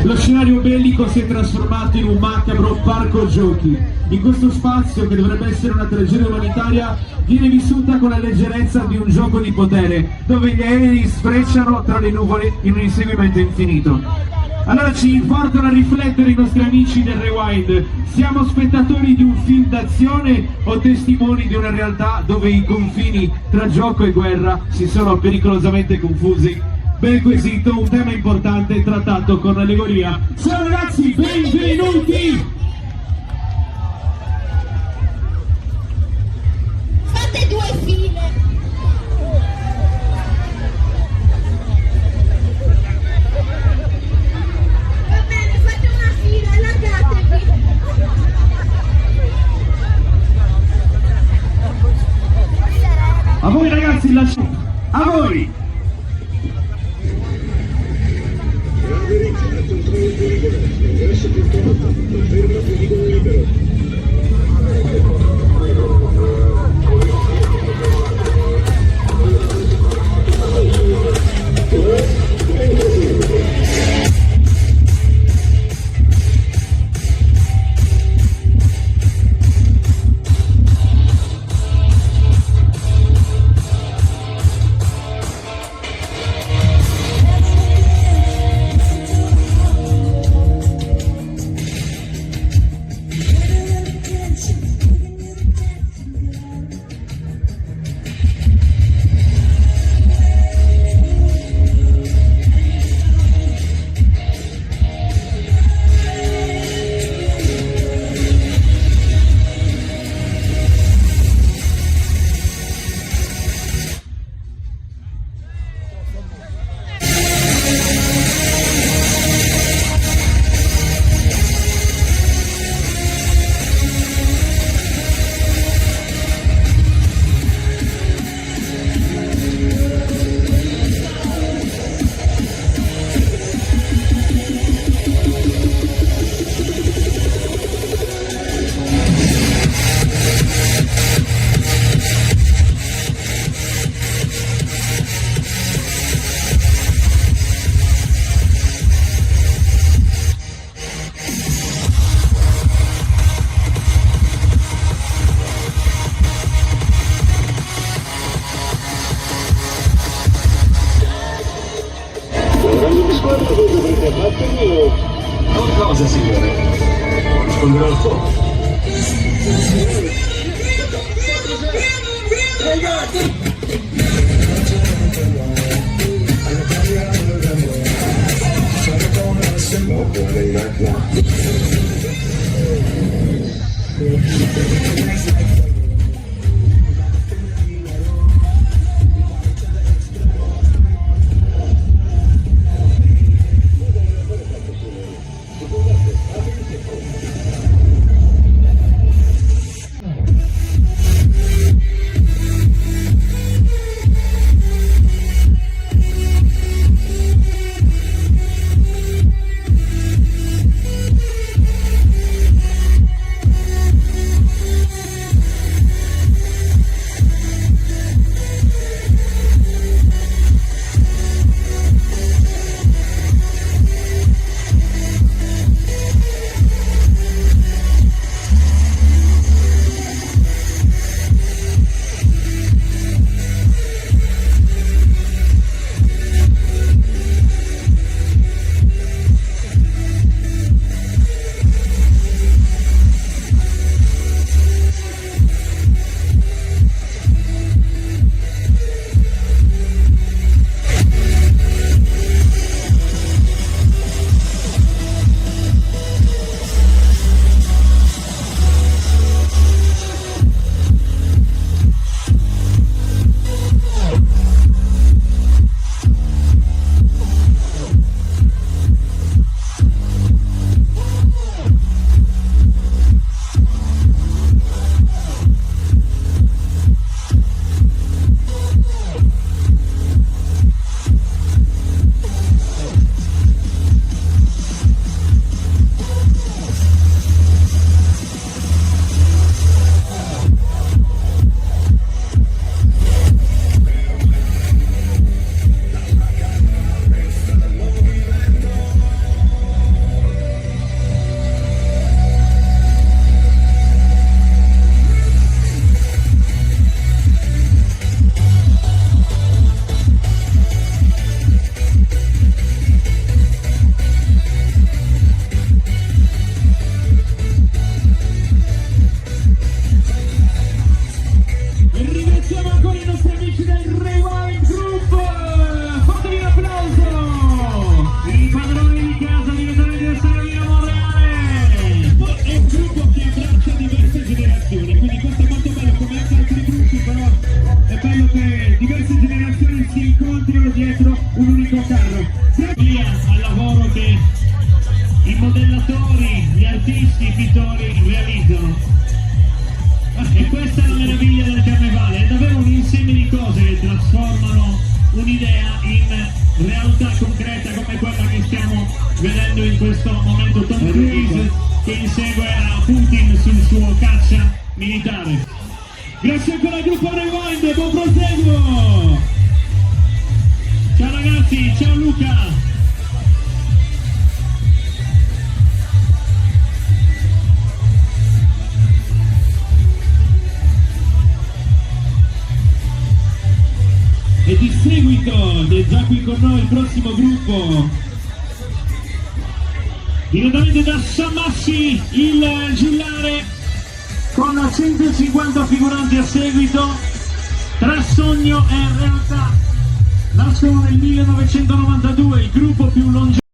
Lo scenario bellico si è trasformato in un macabro parco giochi. In questo spazio, che dovrebbe essere una tragedia umanitaria, viene vissuta con la leggerezza di un gioco di potere, dove gli aerei sfrecciano tra le nuvole in un inseguimento infinito. Allora ci importano a riflettere i nostri amici del Rewind. Siamo spettatori di un film d'azione o testimoni di una realtà dove i confini tra gioco e guerra si sono pericolosamente confusi? Bel quesito, un tema importante trattato con allegoria. Ciao ragazzi, benvenuti! Fate due file! Va bene, fate una fila, allargatevi! A voi ragazzi, a voi! Ingresso puntuato, conferma pericolo libero. Cosa, signore? Risponderò al fuoco. casa direttamente da Saravino Monreale. È un gruppo che abbraccia diverse generazioni, quindi questo è molto bello, come anche altri gruppi, però è bello che diverse generazioni si incontrino dietro un unico carro. Via al lavoro che i modellatori, gli artisti, i pittori realizzano. E questa è la meraviglia del carnevale, è davvero un insieme di cose che trasformano un'idea in realtà concreta come quella che stiamo vedendo in questo momento. Tom Cruise che insegue a Putin sul suo caccia militare. Grazie ancora al gruppo Rewind, buon proseguo! Ciao ragazzi, ciao Luca! E di seguito è già qui con noi il prossimo gruppo, direttamente da Samassi, il giullare, con 150 figuranti a seguito, tra sogno e realtà. Nascono nel 1992, il gruppo più longevo